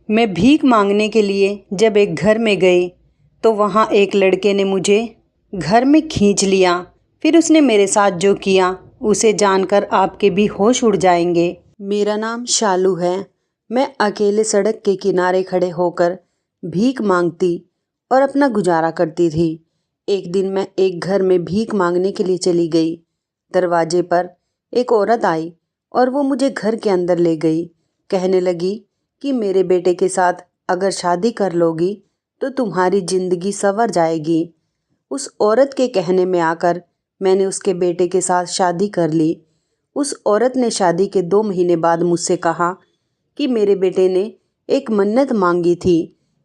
मैं भीख मांगने के लिए जब एक घर में गई तो वहाँ एक लड़के ने मुझे घर में खींच लिया। फिर उसने मेरे साथ जो किया उसे जानकर आपके भी होश उड़ जाएंगे। मेरा नाम शालू है। मैं अकेले सड़क के किनारे खड़े होकर भीख मांगती और अपना गुजारा करती थी। एक दिन मैं एक घर में भीख मांगने के लिए चली गई। दरवाजे पर एक औरत आई और वो मुझे घर के अंदर ले गई। कहने लगी कि मेरे बेटे के साथ अगर शादी कर लोगी तो तुम्हारी ज़िंदगी संवर जाएगी। उस औरत के कहने में आकर मैंने उसके बेटे के साथ शादी कर ली। उस औरत ने शादी के 2 महीने बाद मुझसे कहा कि मेरे बेटे ने एक मन्नत मांगी थी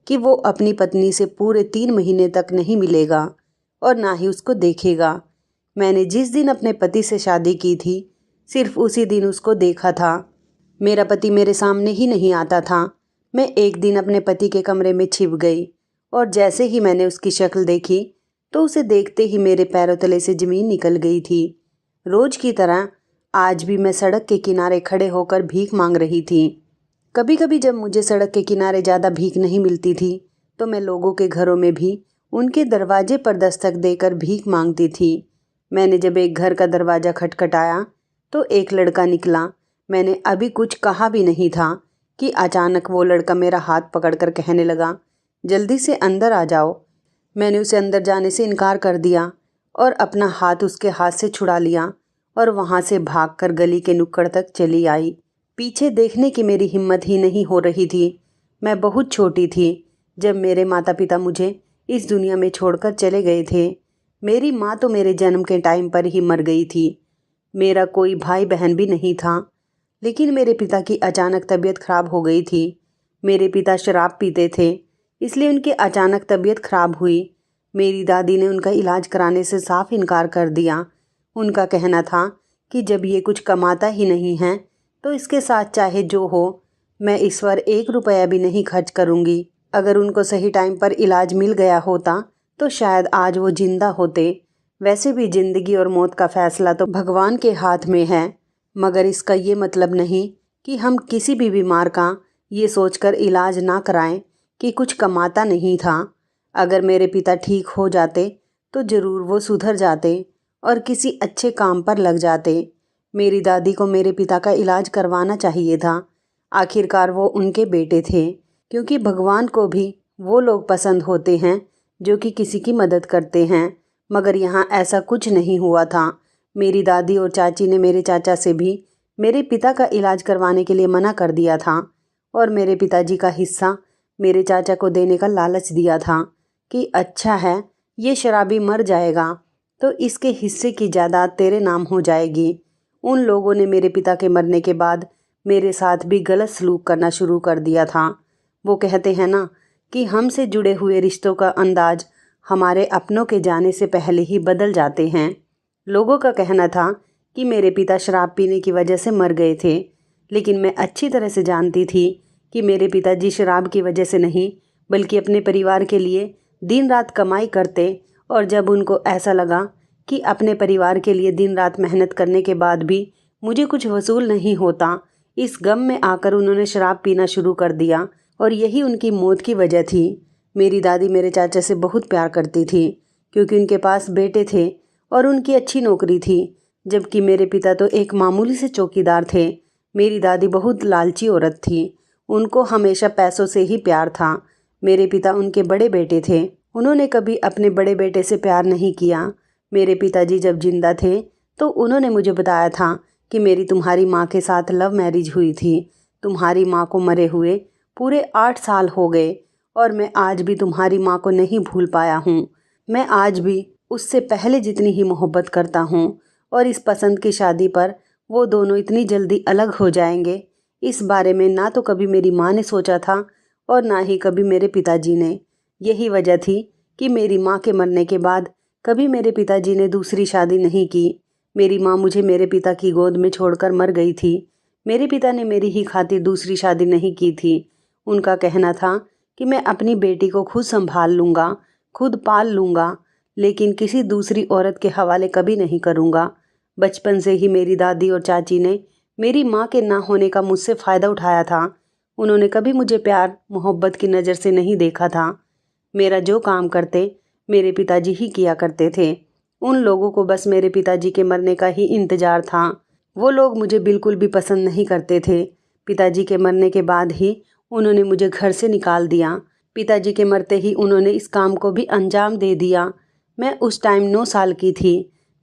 कि वो अपनी पत्नी से पूरे 3 महीने तक नहीं मिलेगा और ना ही उसको देखेगा। मैंने जिस दिन अपने पति से शादी की थी सिर्फ उसी दिन उसको देखा था। मेरा पति मेरे सामने ही नहीं आता था। मैं एक दिन अपने पति के कमरे में छिप गई और जैसे ही मैंने उसकी शक्ल देखी तो उसे देखते ही मेरे पैरों तले से ज़मीन निकल गई थी। रोज की तरह आज भी मैं सड़क के किनारे खड़े होकर भीख मांग रही थी। कभी कभी जब मुझे सड़क के किनारे ज़्यादा भीख नहीं मिलती थी तो मैं लोगों के घरों में भी उनके दरवाजे पर दस्तक देकर भीख मांगती थी। मैंने जब एक घर का दरवाज़ा खटखटाया तो एक लड़का निकला। मैंने अभी कुछ कहा भी नहीं था कि अचानक वो लड़का मेरा हाथ पकड़कर कहने लगा, जल्दी से अंदर आ जाओ। मैंने उसे अंदर जाने से इनकार कर दिया और अपना हाथ उसके हाथ से छुड़ा लिया और वहाँ से भागकर गली के नुक्कड़ तक चली आई। पीछे देखने की मेरी हिम्मत ही नहीं हो रही थी। मैं बहुत छोटी थी जब मेरे माता पिता मुझे इस दुनिया में छोड़कर चले गए थे। मेरी माँ तो मेरे जन्म के टाइम पर ही मर गई थी। मेरा कोई भाई बहन भी नहीं था। लेकिन मेरे पिता की अचानक तबीयत खराब हो गई थी। मेरे पिता शराब पीते थे, इसलिए उनकी अचानक तबीयत खराब हुई। मेरी दादी ने उनका इलाज कराने से साफ इनकार कर दिया। उनका कहना था कि जब ये कुछ कमाता ही नहीं है तो इसके साथ चाहे जो हो, मैं इस पर 1 रुपया भी नहीं खर्च करूँगी। अगर उनको सही टाइम पर इलाज मिल गया होता तो शायद आज वो जिंदा होते। वैसे भी ज़िंदगी और मौत का फैसला तो भगवान के हाथ में है, मगर इसका ये मतलब नहीं कि हम किसी भी बीमार का ये सोचकर इलाज ना कराएं कि कुछ कमाता नहीं था। अगर मेरे पिता ठीक हो जाते तो ज़रूर वो सुधर जाते और किसी अच्छे काम पर लग जाते। मेरी दादी को मेरे पिता का इलाज करवाना चाहिए था। आखिरकार वो उनके बेटे थे, क्योंकि भगवान को भी वो लोग पसंद होते हैं जो कि किसी की मदद करते हैं। मगर यहाँ ऐसा कुछ नहीं हुआ था। मेरी दादी और चाची ने मेरे चाचा से भी मेरे पिता का इलाज करवाने के लिए मना कर दिया था और मेरे पिताजी का हिस्सा मेरे चाचा को देने का लालच दिया था कि अच्छा है, ये शराबी मर जाएगा तो इसके हिस्से की जायदाद तेरे नाम हो जाएगी। उन लोगों ने मेरे पिता के मरने के बाद मेरे साथ भी गलत सलूक करना शुरू कर दिया था। वो कहते हैं ना कि हमसे जुड़े हुए रिश्तों का अंदाज हमारे अपनों के जाने से पहले ही बदल जाते हैं। लोगों का कहना था कि मेरे पिता शराब पीने की वजह से मर गए थे, लेकिन मैं अच्छी तरह से जानती थी कि मेरे पिताजी शराब की वजह से नहीं बल्कि अपने परिवार के लिए दिन रात कमाई करते। और जब उनको ऐसा लगा कि अपने परिवार के लिए दिन रात मेहनत करने के बाद भी मुझे कुछ वसूल नहीं होता, इस गम में आकर उन्होंने शराब पीना शुरू कर दिया और यही उनकी मौत की वजह थी। मेरी दादी मेरे चाचा से बहुत प्यार करती थी क्योंकि उनके पास बेटे थे और उनकी अच्छी नौकरी थी, जबकि मेरे पिता तो एक मामूली से चौकीदार थे। मेरी दादी बहुत लालची औरत थी। उनको हमेशा पैसों से ही प्यार था। मेरे पिता उनके बड़े बेटे थे। उन्होंने कभी अपने बड़े बेटे से प्यार नहीं किया। मेरे पिताजी जब जिंदा थे तो उन्होंने मुझे बताया था कि मेरी तुम्हारी माँ के साथ लव मैरिज हुई थी। तुम्हारी माँ को मरे हुए पूरे 8 साल हो गए और मैं आज भी तुम्हारी माँ को नहीं भूल पाया हूँ। मैं आज भी उससे पहले जितनी ही मोहब्बत करता हूँ और इस पसंद की शादी पर वो दोनों इतनी जल्दी अलग हो जाएंगे, इस बारे में ना तो कभी मेरी माँ ने सोचा था और ना ही कभी मेरे पिताजी ने। यही वजह थी कि मेरी माँ के मरने के बाद कभी मेरे पिताजी ने दूसरी शादी नहीं की। मेरी माँ मुझे मेरे पिता की गोद में छोड़कर मर गई थी। मेरे पिता ने मेरी ही खातिर दूसरी शादी नहीं की थी। उनका कहना था कि मैं अपनी बेटी को खुद संभाल लूँगा, खुद पाल लूँगा, लेकिन किसी दूसरी औरत के हवाले कभी नहीं करूँगा। बचपन से ही मेरी दादी और चाची ने मेरी माँ के ना होने का मुझसे फ़ायदा उठाया था। उन्होंने कभी मुझे प्यार मोहब्बत की नज़र से नहीं देखा था। मेरा जो काम करते मेरे पिताजी ही किया करते थे। उन लोगों को बस मेरे पिताजी के मरने का ही इंतज़ार था। वो लोग मुझे बिल्कुल भी पसंद नहीं करते थे। पिताजी के मरने के बाद ही उन्होंने मुझे घर से निकाल दिया। पिताजी के मरते ही उन्होंने इस काम को भी अंजाम दे दिया। मैं उस टाइम 9 साल की थी।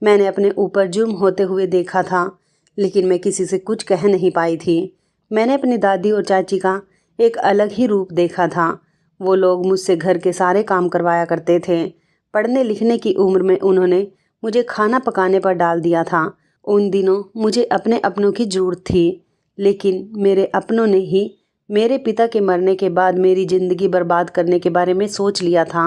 मैंने अपने ऊपर जुर्म होते हुए देखा था, लेकिन मैं किसी से कुछ कह नहीं पाई थी। मैंने अपनी दादी और चाची का एक अलग ही रूप देखा था। वो लोग मुझसे घर के सारे काम करवाया करते थे। पढ़ने लिखने की उम्र में उन्होंने मुझे खाना पकाने पर डाल दिया था। उन दिनों मुझे अपने अपनों की ज़रूरत थी, लेकिन मेरे अपनों ने ही मेरे पिता के मरने के बाद मेरी ज़िंदगी बर्बाद करने के बारे में सोच लिया था।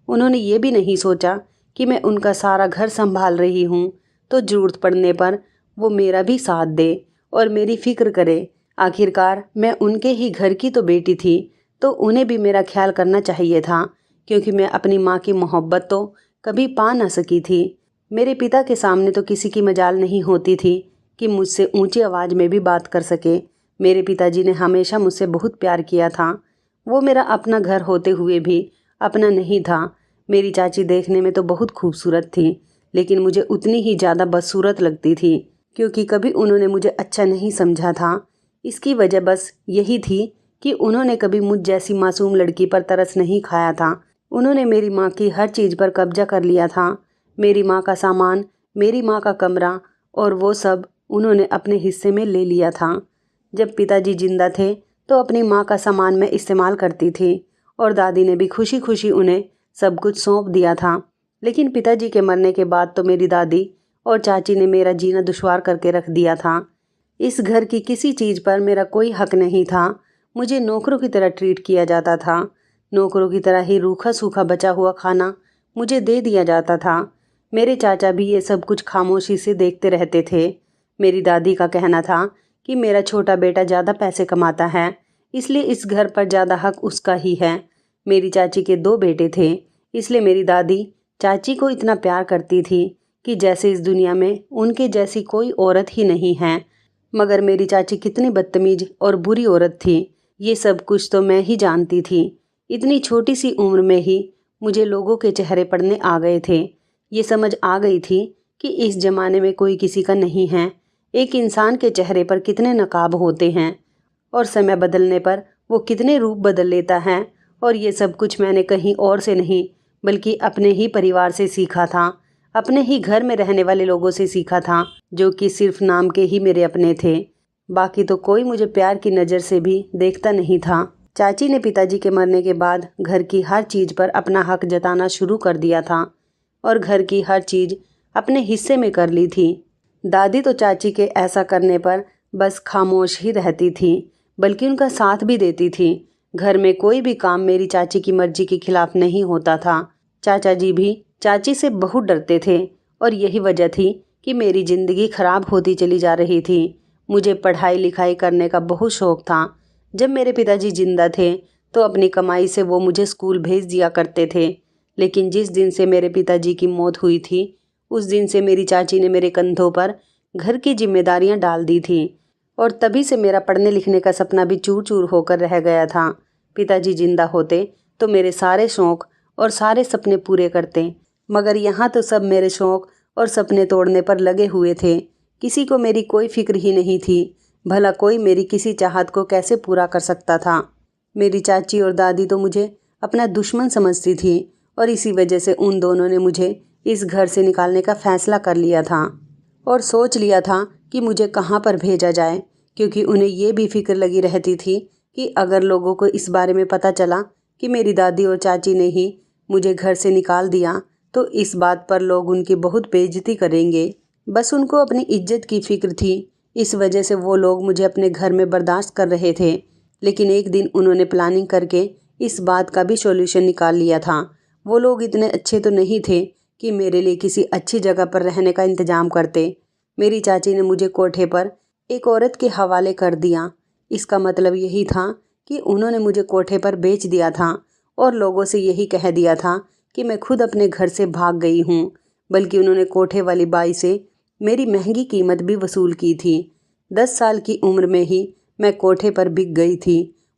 उन्होंने ये भी नहीं सोचा कि मैं उनका सारा घर संभाल रही हूँ, तो ज़रूरत पड़ने पर वो मेरा भी साथ दे और मेरी फ़िक्र करे। आखिरकार मैं उनके ही घर की तो बेटी थी, तो उन्हें भी मेरा ख्याल करना चाहिए था, क्योंकि मैं अपनी माँ की मोहब्बत तो कभी पा न सकी थी। मेरे पिता के सामने तो किसी की मजाल नहीं होती थी कि मुझसे ऊंची आवाज़ में भी बात कर सके। मेरे पिताजी ने हमेशा मुझसे बहुत प्यार किया था। वो मेरा अपना घर होते हुए भी अपना नहीं था। मेरी चाची देखने में तो बहुत खूबसूरत थी, लेकिन मुझे उतनी ही ज़्यादा बदसूरत लगती थी, क्योंकि कभी उन्होंने मुझे अच्छा नहीं समझा था। इसकी वजह बस यही थी कि उन्होंने कभी मुझ जैसी मासूम लड़की पर तरस नहीं खाया था। उन्होंने मेरी माँ की हर चीज़ पर कब्जा कर लिया था। मेरी माँ का सामान, मेरी माँ का कमरा और वो सब उन्होंने अपने हिस्से में ले लिया था। जब पिताजी जिंदा थे तो अपनी माँ का सामान मैं इस्तेमाल करती थी और दादी ने भी खुशी खुशी उन्हें सब कुछ सौंप दिया था। लेकिन पिताजी के मरने के बाद तो मेरी दादी और चाची ने मेरा जीना दुश्वार करके रख दिया था। इस घर की किसी चीज़ पर मेरा कोई हक नहीं था। मुझे नौकरों की तरह ट्रीट किया जाता था। नौकरों की तरह ही रूखा सूखा बचा हुआ खाना मुझे दे दिया जाता था। मेरे चाचा भी ये सब कुछ खामोशी से देखते रहते थे। मेरी दादी का कहना था कि मेरा छोटा बेटा ज़्यादा पैसे कमाता है, इसलिए इस घर पर ज़्यादा हक उसका ही है। मेरी चाची के 2 बेटे थे, इसलिए मेरी दादी चाची को इतना प्यार करती थी कि जैसे इस दुनिया में उनके जैसी कोई औरत ही नहीं है। मगर मेरी चाची कितनी बदतमीज और बुरी औरत थी, ये सब कुछ तो मैं ही जानती थी। इतनी छोटी सी उम्र में ही मुझे लोगों के चेहरे पढ़ने आ गए थे। ये समझ आ गई थी कि इस ज़माने में कोई किसी का नहीं है। एक इंसान के चेहरे पर कितने नकाब होते हैं और समय बदलने पर वो कितने रूप बदल लेता है। और ये सब कुछ मैंने कहीं और से नहीं, बल्कि अपने ही परिवार से सीखा था। अपने ही घर में रहने वाले लोगों से सीखा था, जो कि सिर्फ नाम के ही मेरे अपने थे। बाकी तो कोई मुझे प्यार की नज़र से भी देखता नहीं था। चाची ने पिताजी के मरने के बाद घर की हर चीज़ पर अपना हक जताना शुरू कर दिया था और घर की हर चीज़ अपने हिस्से में कर ली थी। दादी तो चाची के ऐसा करने पर बस खामोश ही रहती थी, बल्कि उनका साथ भी देती थी। घर में कोई भी काम मेरी चाची की मर्जी के खिलाफ नहीं होता था। चाचा जी भी चाची से बहुत डरते थे और यही वजह थी कि मेरी ज़िंदगी खराब होती चली जा रही थी। मुझे पढ़ाई लिखाई करने का बहुत शौक़ था। जब मेरे पिताजी जिंदा थे तो अपनी कमाई से वो मुझे स्कूल भेज दिया करते थे, लेकिन जिस दिन से मेरे पिताजी की मौत हुई थी उस दिन से मेरी चाची ने मेरे कंधों पर घर की जिम्मेदारियां डाल दी थी और तभी से मेरा पढ़ने लिखने का सपना भी चूर चूर होकर रह गया था। पिताजी जिंदा होते तो मेरे सारे शौक़ और सारे सपने पूरे करते, मगर यहाँ तो सब मेरे शौक़ और सपने तोड़ने पर लगे हुए थे। किसी को मेरी कोई फिक्र ही नहीं थी। भला कोई मेरी किसी चाहत को कैसे पूरा कर सकता था। मेरी चाची और दादी तो मुझे अपना दुश्मन समझती थी और इसी वजह से उन दोनों ने मुझे इस घर से निकालने का फैसला कर लिया था और सोच लिया था कि मुझे कहाँ पर भेजा जाए, क्योंकि उन्हें ये भी फिक्र लगी रहती थी कि अगर लोगों को इस बारे में पता चला कि मेरी दादी और चाची ने ही मुझे घर से निकाल दिया तो इस बात पर लोग उनकी बहुत बेइज्जती करेंगे। बस उनको अपनी इज्जत की फिक्र थी, इस वजह से वो लोग मुझे अपने घर में बर्दाश्त कर रहे थे। लेकिन एक दिन उन्होंने प्लानिंग करके इस बात का भी सॉल्यूशन निकाल लिया था। वो लोग इतने अच्छे तो नहीं थे कि मेरे लिए किसी अच्छी जगह पर रहने का इंतजाम करते। मेरी चाची ने मुझे कोठे पर एक औरत के हवाले कर दिया। इसका मतलब यही था कि उन्होंने मुझे कोठे पर बेच दिया था और लोगों से यही कह दिया था कि मैं खुद अपने घर से भाग गई हूँ, बल्कि उन्होंने कोठे वाली बाई से मेरी महंगी कीमत भी वसूल की थी। 10 साल की उम्र में ही मैं कोठे पर बिक गई थी।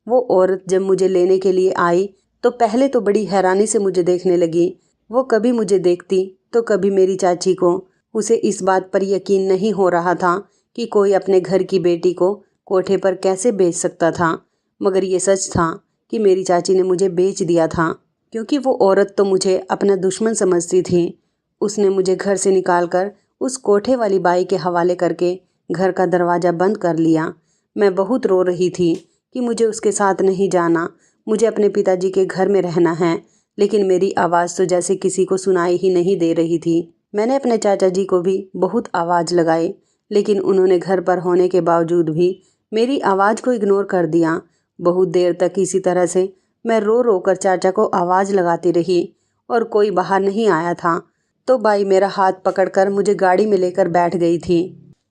वो औरत जब मुझे लेने के लिए आई तो पहले तो बड़ी हैरानी से मुझे देखने लगी। वो कभी मुझे देखती तो कभी मेरी चाची को। उसे इस बात पर यकीन नहीं हो रहा था कि कोई अपने घर की बेटी को कोठे पर कैसे बेच सकता था, मगर ये सच था कि मेरी चाची ने मुझे बेच दिया था, क्योंकि वो औरत तो मुझे अपना दुश्मन समझती थी। उसने मुझे घर से निकालकर उस कोठे वाली बाई के हवाले करके घर का दरवाज़ा बंद कर लिया। मैं बहुत रो रही थी कि मुझे उसके साथ नहीं जाना, मुझे अपने पिताजी के घर में रहना है, लेकिन मेरी आवाज़ तो जैसे किसी को सुनाई ही नहीं दे रही थी। मैंने अपने चाचा जी को भी बहुत आवाज़ लगाई, लेकिन उन्होंने घर पर होने के बावजूद भी मेरी आवाज़ को इग्नोर कर दिया। बहुत देर तक इसी तरह से मैं रो रो कर चाचा को आवाज़ लगाती रही और कोई बाहर नहीं आया था। तो बाई मेरा हाथ पकड़कर मुझे गाड़ी में लेकर बैठ गई थी।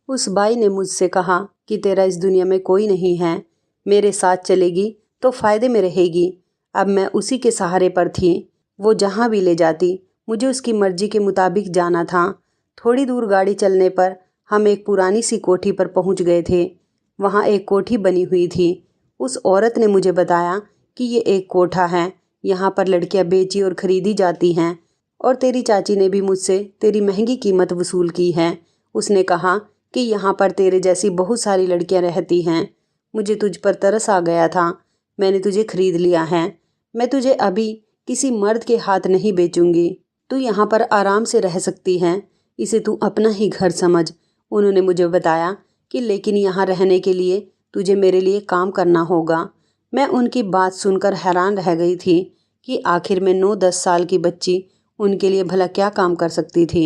उस बाई ने मुझसे कहा कि तेरा इस दुनिया में कोई नहीं है, मेरे साथ चलेगी तो फ़ायदे में रहेगी। अब मैं उसी के सहारे पर थी। वो जहाँ भी ले जाती मुझे उसकी मर्जी के मुताबिक जाना था। थोड़ी दूर गाड़ी चलने पर हम एक पुरानी सी कोठी पर पहुँच गए थे। वहाँ एक कोठी बनी हुई थी। उस औरत ने मुझे बताया कि ये एक कोठा है, यहाँ पर लड़कियाँ बेची और ख़रीदी जाती हैं, और तेरी चाची ने भी मुझसे तेरी महंगी कीमत वसूल की है। उसने कहा कि यहाँ पर तेरे जैसी बहुत सारी लड़कियाँ रहती हैं। मुझे तुझ पर तरस आ गया था, मैंने तुझे खरीद लिया है। मैं तुझे अभी किसी मर्द के हाथ नहीं बेचूंगी। तू यहाँ पर आराम से रह सकती है, इसे तू अपना ही घर समझ। उन्होंने मुझे बताया कि लेकिन यहाँ रहने के लिए तुझे मेरे लिए काम करना होगा। मैं उनकी बात सुनकर हैरान रह गई थी कि आखिर में 9-10 साल की बच्ची उनके लिए भला क्या काम कर सकती थी।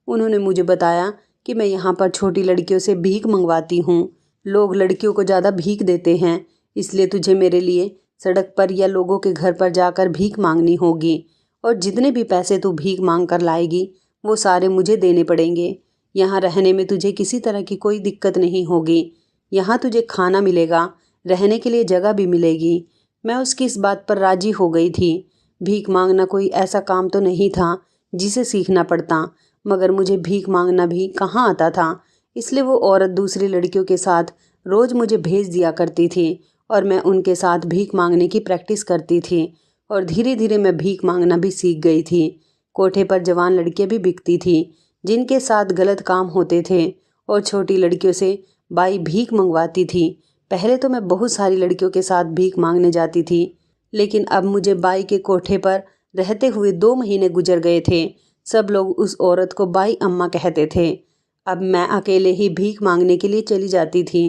उन्होंने मुझे बताया कि मैं यहाँ पर छोटी लड़कियों से भीख मंगवाती हूँ। लोग लड़कियों को ज़्यादा भीख देते हैं, इसलिए तुझे मेरे लिए सड़क पर या लोगों के घर पर जाकर भीख मांगनी होगी, और जितने भी पैसे तू भीख मांग कर लाएगी वो सारे मुझे देने पड़ेंगे। यहाँ रहने में तुझे किसी तरह की कोई दिक्कत नहीं होगी। यहाँ तुझे खाना मिलेगा, रहने के लिए जगह भी मिलेगी। मैं उसकी इस बात पर राजी हो गई थी। भीख मांगना कोई ऐसा काम तो नहीं था जिसे सीखना पड़ता, मगर मुझे भीख मांगना भी कहाँ आता था। इसलिए वो औरत दूसरी लड़कियों के साथ रोज़ मुझे भेज दिया करती थी और मैं उनके साथ भीख मांगने की प्रैक्टिस करती थी, और धीरे धीरे मैं भीख मांगना भी सीख गई थी। कोठे पर जवान लड़कियां भी बिकती थी जिनके साथ गलत काम होते थे, और छोटी लड़कियों से बाई भीख मंगवाती थी। पहले तो मैं बहुत सारी लड़कियों के साथ भीख मांगने जाती थी, लेकिन अब मुझे बाई के कोठे पर रहते हुए 2 महीने गुजर गए थे। सब लोग उस औरत को बाई अम्मा कहते थे। अब मैं अकेले ही भीख मांगने के लिए चली जाती थी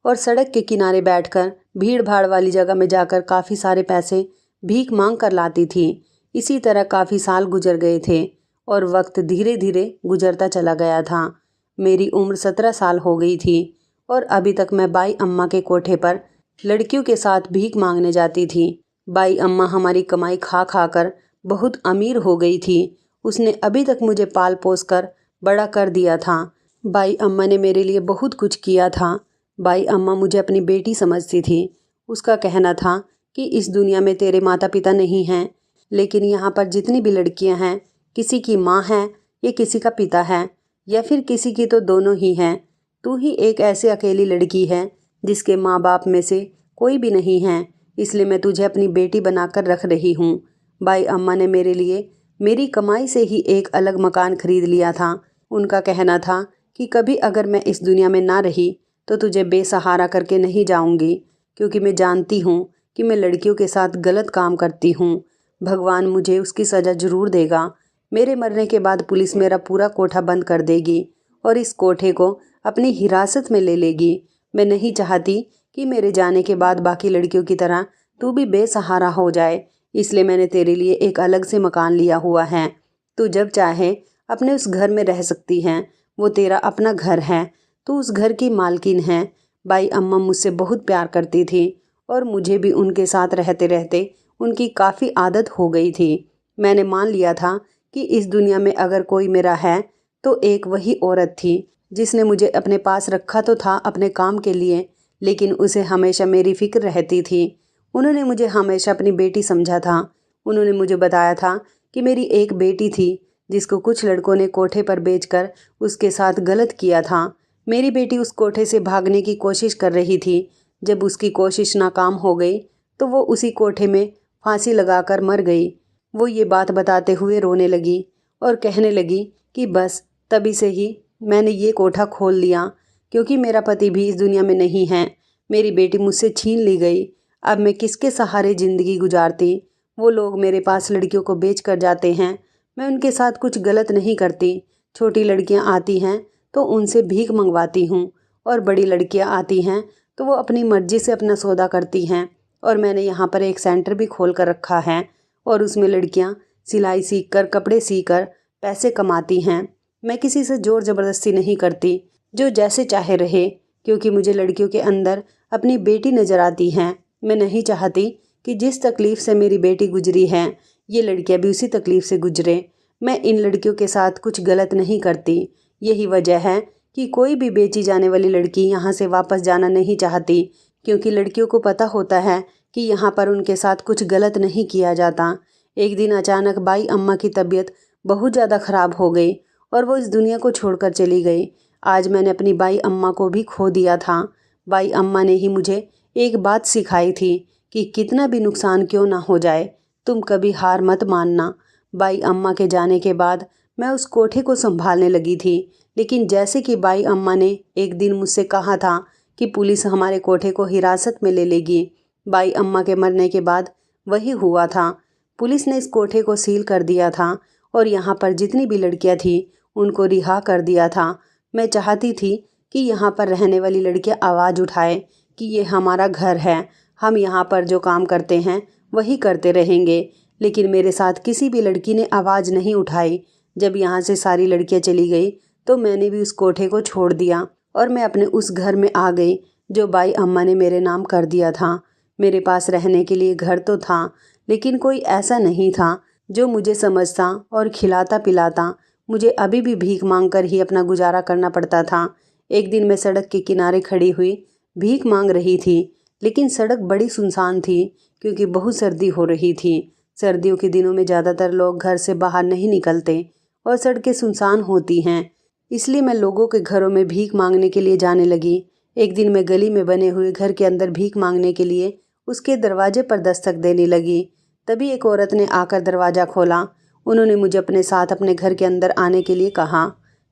और सड़क के किनारे बैठकर भीड़ भाड़ वाली जगह में जाकर काफ़ी सारे पैसे भीख मांग कर लाती थी। इसी तरह काफ़ी साल गुजर गए थे और वक्त धीरे धीरे गुजरता चला गया था। मेरी उम्र 17 साल हो गई थी और अभी तक मैं बाई अम्मा के कोठे पर लड़कियों के साथ भीख मांगने जाती थी। बाई अम्मा हमारी कमाई खा खा कर बहुत अमीर हो गई थी। उसने अभी तक मुझे पाल पोस कर बड़ा कर दिया था। बाई अम्मा ने मेरे लिए बहुत कुछ किया था। बाई अम्मा मुझे अपनी बेटी समझती थी। उसका कहना था कि इस दुनिया में तेरे माता पिता नहीं हैं, लेकिन यहाँ पर जितनी भी लड़कियाँ हैं किसी की माँ है या किसी का पिता है, या फिर किसी की तो दोनों ही हैं। तू ही एक ऐसी अकेली लड़की है जिसके माँ बाप में से कोई भी नहीं है, इसलिए मैं तुझे अपनी बेटी बनाकर रख रही हूँ। बाई अम्मा ने मेरे लिए मेरी कमाई से ही एक अलग मकान खरीद लिया था। उनका कहना था कि कभी अगर मैं इस दुनिया में ना रही तो तुझे बेसहारा करके नहीं जाऊंगी, क्योंकि मैं जानती हूँ कि मैं लड़कियों के साथ गलत काम करती हूँ। भगवान मुझे उसकी सज़ा ज़रूर देगा। मेरे मरने के बाद पुलिस मेरा पूरा कोठा बंद कर देगी और इस कोठे को अपनी हिरासत में ले लेगी। मैं नहीं चाहती कि मेरे जाने के बाद बाकी लड़कियों की तरह तू भी बेसहारा हो जाए, इसलिए मैंने तेरे लिए एक अलग से मकान लिया हुआ है। तू जब चाहे अपने उस घर में रह सकती हैं, वो तेरा अपना घर है, तू उस घर की मालकिन है। बाई अम्मा मुझसे बहुत प्यार करती थी और मुझे भी उनके साथ रहते रहते उनकी काफ़ी आदत हो गई थी। मैंने मान लिया था कि इस दुनिया में अगर कोई मेरा है तो एक वही औरत थी जिसने मुझे अपने पास रखा तो था अपने काम के लिए, लेकिन उसे हमेशा मेरी फ़िक्र रहती थी। उन्होंने मुझे हमेशा अपनी बेटी समझा था। उन्होंने मुझे बताया था कि मेरी एक बेटी थी जिसको कुछ लड़कों ने कोठे पर बेचकर उसके साथ गलत किया था। मेरी बेटी उस कोठे से भागने की कोशिश कर रही थी। जब उसकी कोशिश नाकाम हो गई तो वो उसी कोठे में फांसी लगाकर मर गई। वो ये बात बताते हुए रोने लगी और कहने लगी कि बस तभी से ही मैंने ये कोठा खोल लिया, क्योंकि मेरा पति भी इस दुनिया में नहीं है, मेरी बेटी मुझसे छीन ली गई। अब मैं किसके सहारे ज़िंदगी गुजारती। वो लोग मेरे पास लड़कियों को बेच कर जाते हैं, मैं उनके साथ कुछ गलत नहीं करती। छोटी लड़कियां आती हैं तो उनसे भीख मंगवाती हूँ, और बड़ी लड़कियां आती हैं तो वो अपनी मर्जी से अपना सौदा करती हैं। और मैंने यहाँ पर एक सेंटर भी खोल कर रखा है, और उसमें लड़कियाँ सिलाई सीख कर, कपड़े सीकर पैसे कमाती हैं। मैं किसी से ज़ोर ज़बरदस्ती नहीं करती, जो जैसे चाहे रहे, क्योंकि मुझे लड़कियों के अंदर अपनी बेटी नज़र आती हैं। मैं नहीं चाहती कि जिस तकलीफ़ से मेरी बेटी गुजरी है, ये लड़कियां भी उसी तकलीफ़ से गुजरें। मैं इन लड़कियों के साथ कुछ गलत नहीं करती। यही वजह है कि कोई भी बेची जाने वाली लड़की यहाँ से वापस जाना नहीं चाहती, क्योंकि लड़कियों को पता होता है कि यहाँ पर उनके साथ कुछ गलत नहीं किया जाता। एक दिन अचानक बाई अम्मा की तबीयत बहुत ज़्यादा ख़राब हो गई और वो इस दुनिया को छोड़कर चली गई। आज मैंने अपनी बाई अम्मा को भी खो दिया था। बाई अम्मा ने ही मुझे एक बात सिखाई थी कि कितना भी नुकसान क्यों ना हो जाए, तुम कभी हार मत मानना। बाई अम्मा के जाने के बाद मैं उस कोठे को संभालने लगी थी, लेकिन जैसे कि बाई अम्मा ने एक दिन मुझसे कहा था कि पुलिस हमारे कोठे को हिरासत में ले लेगी, बाई अम्मा के मरने के बाद वही हुआ था। पुलिस ने इस कोठे को सील कर दिया था और यहाँ पर जितनी भी लड़कियाँ थीं उनको रिहा कर दिया था। मैं चाहती थी कि यहाँ पर रहने वाली लड़कियाँ आवाज़ उठाएं कि ये हमारा घर है, हम यहाँ पर जो काम करते हैं वही करते रहेंगे। लेकिन मेरे साथ किसी भी लड़की ने आवाज़ नहीं उठाई। जब यहाँ से सारी लड़कियाँ चली गई तो मैंने भी उस कोठे को छोड़ दिया और मैं अपने उस घर में आ गई जो बाई अम्मा ने मेरे नाम कर दिया था। मेरे पास रहने के लिए घर तो था, लेकिन कोई ऐसा नहीं था जो मुझे समझता और खिलाता पिलाता। मुझे अभी भी भीख मांग कर ही अपना गुजारा करना पड़ता था। एक दिन मैं सड़क के किनारे खड़ी हुई भीख मांग रही थी, लेकिन सड़क बड़ी सुनसान थी क्योंकि बहुत सर्दी हो रही थी। सर्दियों के दिनों में ज़्यादातर लोग घर से बाहर नहीं निकलते और सड़कें सुनसान होती हैं, इसलिए मैं लोगों के घरों में भीख मांगने के लिए जाने लगी। एक दिन मैं गली में बने हुए घर के अंदर भीख मांगने के लिए उसके दरवाजे पर दस्तक देने लगी। तभी एक औरत ने आकर दरवाज़ा खोला। उन्होंने मुझे अपने साथ अपने घर के अंदर आने के लिए कहा।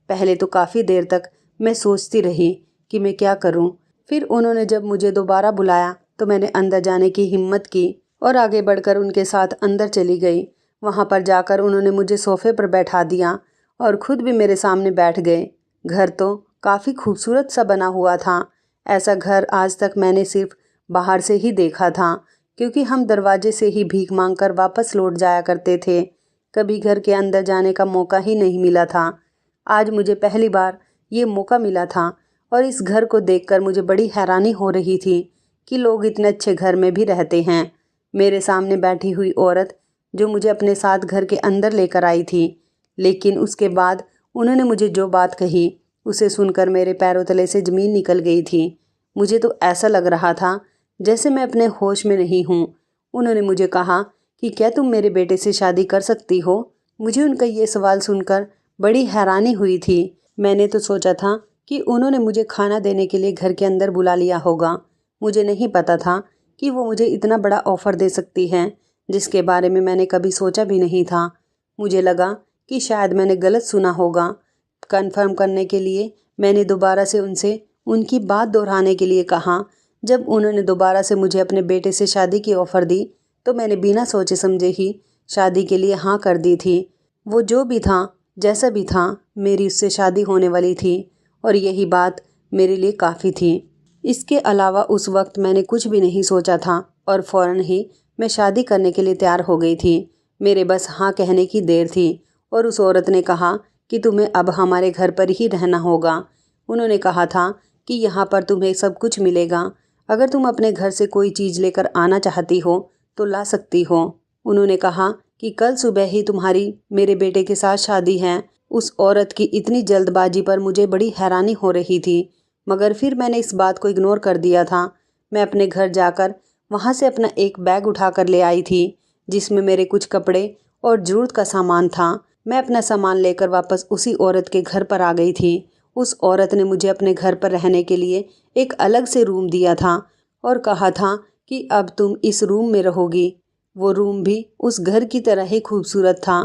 पहले तो काफ़ी देर तक मैं सोचती रही कि मैं क्या करूं। फिर उन्होंने जब मुझे दोबारा बुलाया तो मैंने अंदर जाने की हिम्मत की और आगे बढ़कर उनके साथ अंदर चली गई। वहां पर जाकर उन्होंने मुझे सोफे पर बैठा दिया और खुद भी मेरे सामने बैठ गए। घर तो काफ़ी खूबसूरत सा बना हुआ था। ऐसा घर आज तक मैंने सिर्फ बाहर से ही देखा था, क्योंकि हम दरवाजे से ही भीख मांगकर वापस लौट जाया करते थे। कभी घर के अंदर जाने का मौका ही नहीं मिला था। आज मुझे पहली बार ये मौका मिला था और इस घर को देखकर मुझे बड़ी हैरानी हो रही थी कि लोग इतने अच्छे घर में भी रहते हैं। मेरे सामने बैठी हुई औरत जो मुझे अपने साथ घर के अंदर लेकर आई थी, लेकिन उसके बाद उन्होंने मुझे जो बात कही उसे सुनकर मेरे पैरों तले से ज़मीन निकल गई थी। मुझे तो ऐसा लग रहा था जैसे मैं अपने होश में नहीं हूँ। उन्होंने मुझे कहा कि क्या तुम मेरे बेटे से शादी कर सकती हो। मुझे उनका ये सवाल सुनकर बड़ी हैरानी हुई थी। मैंने तो सोचा था कि उन्होंने मुझे खाना देने के लिए घर के अंदर बुला लिया होगा। मुझे नहीं पता था कि वो मुझे इतना बड़ा ऑफ़र दे सकती हैं, जिसके बारे में मैंने कभी सोचा भी नहीं था। मुझे लगा कि शायद मैंने गलत सुना होगा। कंफर्म करने के लिए मैंने दोबारा से उनसे उनकी बात दोहराने के लिए कहा। जब उन्होंने दोबारा से मुझे अपने बेटे से शादी की ऑफ़र दी तो मैंने बिना सोचे समझे ही शादी के लिए हाँ कर दी थी। वो जो भी था, जैसा भी था, मेरी उससे शादी होने वाली थी और यही बात मेरे लिए काफ़ी थी। इसके अलावा उस वक्त मैंने कुछ भी नहीं सोचा था और फ़ौरन ही मैं शादी करने के लिए तैयार हो गई थी। मेरे बस हाँ कहने की देर थी और उस औरत ने कहा कि तुम्हें अब हमारे घर पर ही रहना होगा। उन्होंने कहा था कि यहाँ पर तुम्हें सब कुछ मिलेगा। अगर तुम अपने घर से कोई चीज़ लेकर आना चाहती हो तो ला सकती हो। उन्होंने कहा कि कल सुबह ही तुम्हारी मेरे बेटे के साथ शादी है। उस औरत की इतनी जल्दबाजी पर मुझे बड़ी हैरानी हो रही थी, मगर फिर मैंने इस बात को इग्नोर कर दिया था। मैं अपने घर जाकर वहाँ से अपना एक बैग उठाकर ले आई थी जिसमें मेरे कुछ कपड़े और ज़रूरत का सामान था। मैं अपना सामान लेकर वापस उसी औरत के घर पर आ गई थी। उस औरत ने मुझे अपने घर पर रहने के लिए एक अलग से रूम दिया था और कहा था कि अब तुम इस रूम में रहोगी। वो रूम भी उस घर की तरह ही खूबसूरत था।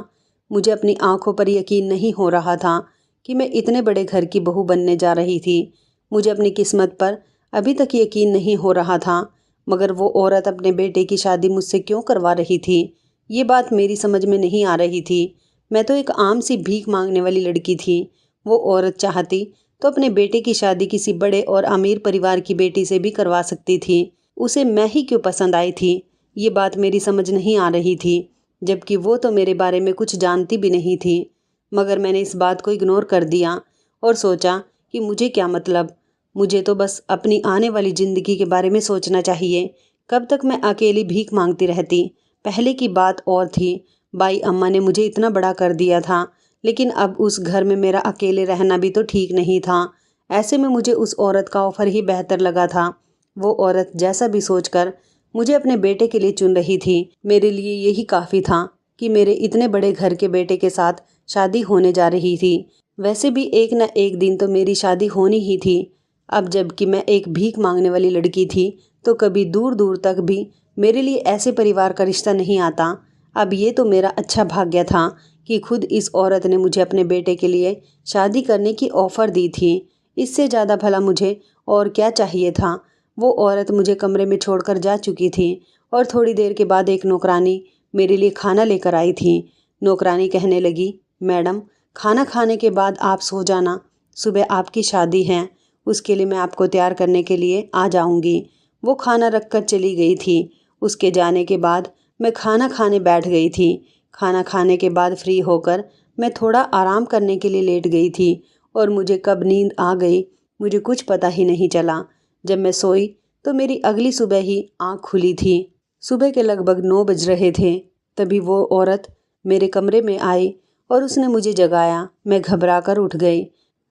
मुझे अपनी आंखों पर यकीन नहीं हो रहा था कि मैं इतने बड़े घर की बहू बनने जा रही थी। मुझे अपनी किस्मत पर अभी तक यकीन नहीं हो रहा था, मगर वो औरत अपने बेटे की शादी मुझसे क्यों करवा रही थी, ये बात मेरी समझ में नहीं आ रही थी। मैं तो एक आम सी भीख मांगने वाली लड़की थी। वो औरत चाहती तो अपने बेटे की शादी किसी बड़े और अमीर परिवार की बेटी से भी करवा सकती थी। उसे मैं ही क्यों पसंद आई थी, ये बात मेरी समझ नहीं आ रही थी, जबकि वो तो मेरे बारे में कुछ जानती भी नहीं थी। मगर मैंने इस बात को इग्नोर कर दिया और सोचा कि मुझे क्या मतलब, मुझे तो बस अपनी आने वाली ज़िंदगी के बारे में सोचना चाहिए। कब तक मैं अकेली भीख मांगती रहती। पहले की बात और थी, बाई अम्मा ने मुझे इतना बड़ा कर दिया था, लेकिन अब उस घर में मेरा अकेले रहना भी तो ठीक नहीं था। ऐसे में मुझे उस औरत का ऑफ़र ही बेहतर लगा था। वो औरत जैसा भी सोचकर मुझे अपने बेटे के लिए चुन रही थी, मेरे लिए यही काफ़ी था कि मेरे इतने बड़े घर के बेटे के साथ शादी होने जा रही थी। वैसे भी एक न एक दिन तो मेरी शादी होनी ही थी। अब जबकि मैं एक भीख मांगने वाली लड़की थी, तो कभी दूर दूर तक भी मेरे लिए ऐसे परिवार का रिश्ता नहीं आता। अब ये तो मेरा अच्छा भाग्य था कि खुद इस औरत ने मुझे अपने बेटे के लिए शादी करने की ऑफ़र दी थी। इससे ज़्यादा भला मुझे और क्या चाहिए था। वो औरत मुझे कमरे में छोड़कर जा चुकी थी और थोड़ी देर के बाद एक नौकरानी मेरे लिए खाना लेकर आई थी। नौकरानी कहने लगी, मैडम, खाना खाने के बाद आप सो जाना, सुबह आपकी शादी है, उसके लिए मैं आपको तैयार करने के लिए आ जाऊंगी। वो खाना रख कर चली गई थी। उसके जाने के बाद मैं खाना खाने बैठ गई थी। खाना खाने के बाद फ्री होकर मैं थोड़ा आराम करने के लिए लेट गई थी और मुझे कब नींद आ गई मुझे कुछ पता ही नहीं चला। जब मैं सोई तो मेरी अगली सुबह ही आँख खुली थी। सुबह के लगभग 9 बज रहे थे। तभी वो औरत मेरे कमरे में आई और उसने मुझे जगाया। मैं घबरा कर उठ गई।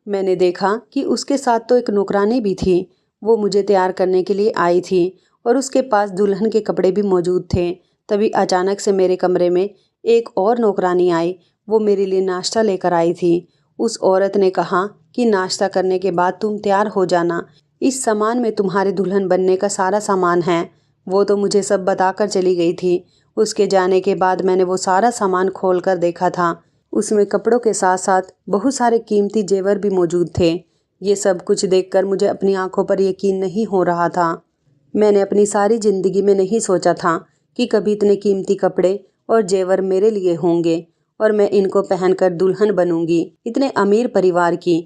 मैंने देखा कि उसके साथ तो एक नौकरानी भी थी। वो मुझे तैयार करने के लिए आई थी और उसके पास दुल्हन के कपड़े भी मौजूद थे। तभी अचानक से मेरे कमरे में एक और नौकरानी आई। वो मेरे लिए नाश्ता लेकर आई थी। उस औरत ने कहा कि नाश्ता करने के बाद तुम तैयार हो जाना, इस सामान में तुम्हारे दुल्हन बनने का सारा सामान है। वो तो मुझे सब बताकर चली गई थी। उसके जाने के बाद मैंने वो सारा सामान खोल कर देखा था। उसमें कपड़ों के साथ साथ बहुत सारे कीमती जेवर भी मौजूद थे। ये सब कुछ देखकर मुझे अपनी आंखों पर यकीन नहीं हो रहा था। मैंने अपनी सारी ज़िंदगी में नहीं सोचा था कि कभी इतने कीमती कपड़े और जेवर मेरे लिए होंगे और मैं इनको पहनकर दुल्हन बनूंगी इतने अमीर परिवार की।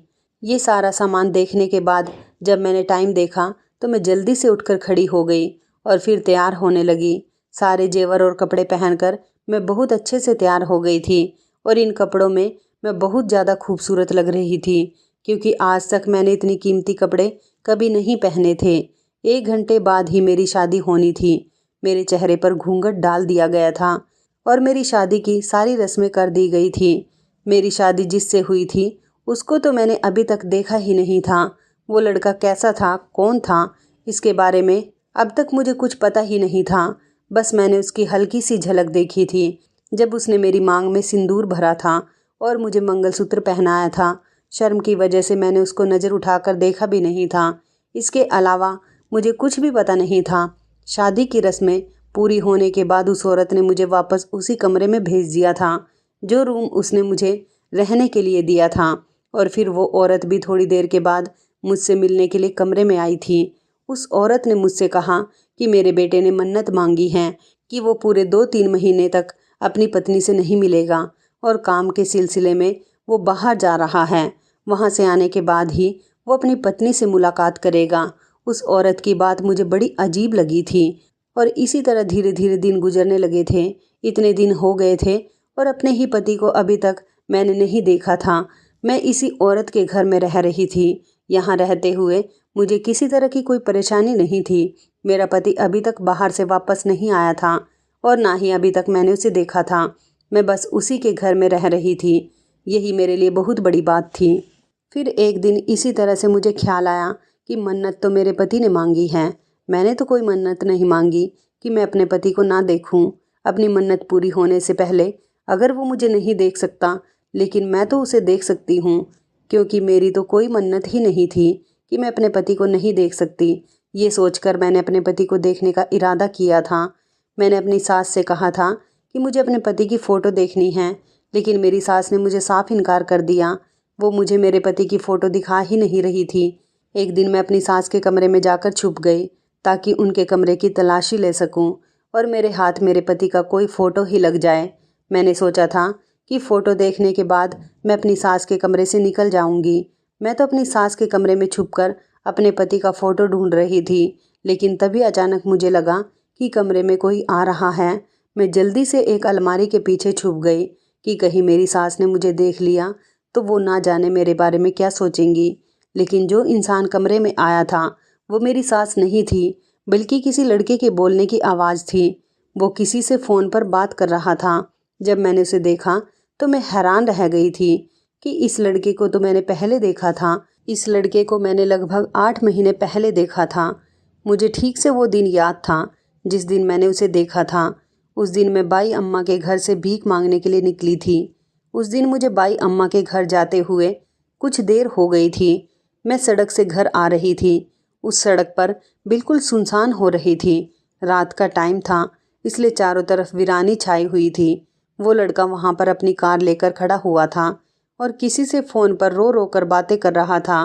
ये सारा सामान देखने के बाद जब मैंने टाइम देखा तो मैं जल्दी से उठकर खड़ी हो गई और फिर तैयार होने लगी। सारे जेवर और कपड़े पहनकर मैं बहुत अच्छे से तैयार हो गई थी और इन कपड़ों में मैं बहुत ज़्यादा खूबसूरत लग रही थी, क्योंकि आज तक मैंने इतनी कीमती कपड़े कभी नहीं पहने थे। 1 घंटे बाद ही मेरी शादी होनी थी। मेरे चेहरे पर घूंघट डाल दिया गया था और मेरी शादी की सारी रस्में कर दी गई थी। मेरी शादी जिससे हुई थी उसको तो मैंने अभी तक देखा ही नहीं था। वो लड़का कैसा था, कौन था, इसके बारे में अब तक मुझे कुछ पता ही नहीं था। बस मैंने उसकी हल्की सी झलक देखी थी जब उसने मेरी मांग में सिंदूर भरा था और मुझे मंगलसूत्र पहनाया था। शर्म की वजह से मैंने उसको नज़र उठाकर देखा भी नहीं था। इसके अलावा मुझे कुछ भी पता नहीं था। शादी की रस्में पूरी होने के बाद उस औरत ने मुझे वापस उसी कमरे में भेज दिया था जो रूम उसने मुझे रहने के लिए दिया था। और फिर वो औरत भी थोड़ी देर के बाद मुझसे मिलने के लिए कमरे में आई थी। उस औरत ने मुझसे कहा कि मेरे बेटे ने मन्नत मांगी है कि वो पूरे 2-3 महीने तक अपनी पत्नी से नहीं मिलेगा और काम के सिलसिले में वो बाहर जा रहा है। वहाँ से आने के बाद ही वो अपनी पत्नी से मुलाकात करेगा। उस औरत की बात मुझे बड़ी अजीब लगी थी और इसी तरह धीरे धीरे दिन गुजरने लगे थे। इतने दिन हो गए थे और अपने ही पति को अभी तक मैंने नहीं देखा था। मैं इसी औरत के घर में रह रही थी। यहाँ रहते हुए मुझे किसी तरह की कोई परेशानी नहीं थी। मेरा पति अभी तक बाहर से वापस नहीं आया था और ना ही अभी तक मैंने उसे देखा था। मैं बस उसी के घर में रह रही थी। यही मेरे लिए बहुत बड़ी बात थी। फिर एक दिन इसी तरह से मुझे ख्याल आया कि मन्नत तो मेरे पति ने मांगी है। मैंने तो कोई मन्नत नहीं मांगी कि मैं अपने पति को ना देखूं। अपनी मन्नत पूरी होने से पहले अगर वो मुझे नहीं देख सकता, लेकिन मैं तो उसे देख सकती हूँ, क्योंकि मेरी तो कोई मन्नत ही नहीं थी कि मैं अपने पति को नहीं देख सकती। ये सोचकर मैंने अपने पति को देखने का इरादा किया था। मैंने अपनी सास से कहा था कि मुझे अपने पति की फ़ोटो देखनी है, लेकिन मेरी सास ने मुझे साफ इनकार कर दिया। वो मुझे मेरे पति की फ़ोटो दिखा ही नहीं रही थी। एक दिन मैं अपनी सास के कमरे में जाकर छुप गई ताकि उनके कमरे की तलाशी ले सकूं और मेरे हाथ मेरे पति का कोई फ़ोटो ही लग जाए। मैंने सोचा था कि फ़ोटो देखने के बाद मैं अपनी सास के कमरे से निकल जाऊंगी। मैं तो अपनी सास के कमरे में छुपकर अपने पति का फ़ोटो ढूंढ रही थी, लेकिन तभी अचानक मुझे लगा कि कमरे में कोई आ रहा है। मैं जल्दी से एक अलमारी के पीछे छुप गई कि कहीं मेरी सास ने मुझे देख लिया तो वो ना जाने मेरे बारे में क्या सोचेंगी। लेकिन जो इंसान कमरे में आया था वो मेरी सास नहीं थी, बल्कि किसी लड़के के बोलने की आवाज़ थी। वो किसी से फ़ोन पर बात कर रहा था। जब मैंने उसे देखा तो मैं हैरान रह गई थी कि इस लड़के को तो मैंने पहले देखा था। इस लड़के को मैंने लगभग 8 महीने पहले देखा था। मुझे ठीक से वो दिन याद था जिस दिन मैंने उसे देखा था। उस दिन मैं बाई अम्मा के घर से भीख मांगने के लिए निकली थी। उस दिन मुझे बाई अम्मा के घर जाते हुए कुछ देर हो गई थी। मैं सड़क से घर आ रही थी। उस सड़क पर बिल्कुल सुनसान हो रही थी। रात का टाइम था, इसलिए चारों तरफ वीरानी छाई हुई थी। वो लड़का वहाँ पर अपनी कार लेकर खड़ा हुआ था और किसी से फ़ोन पर रो रो कर बातें कर रहा था।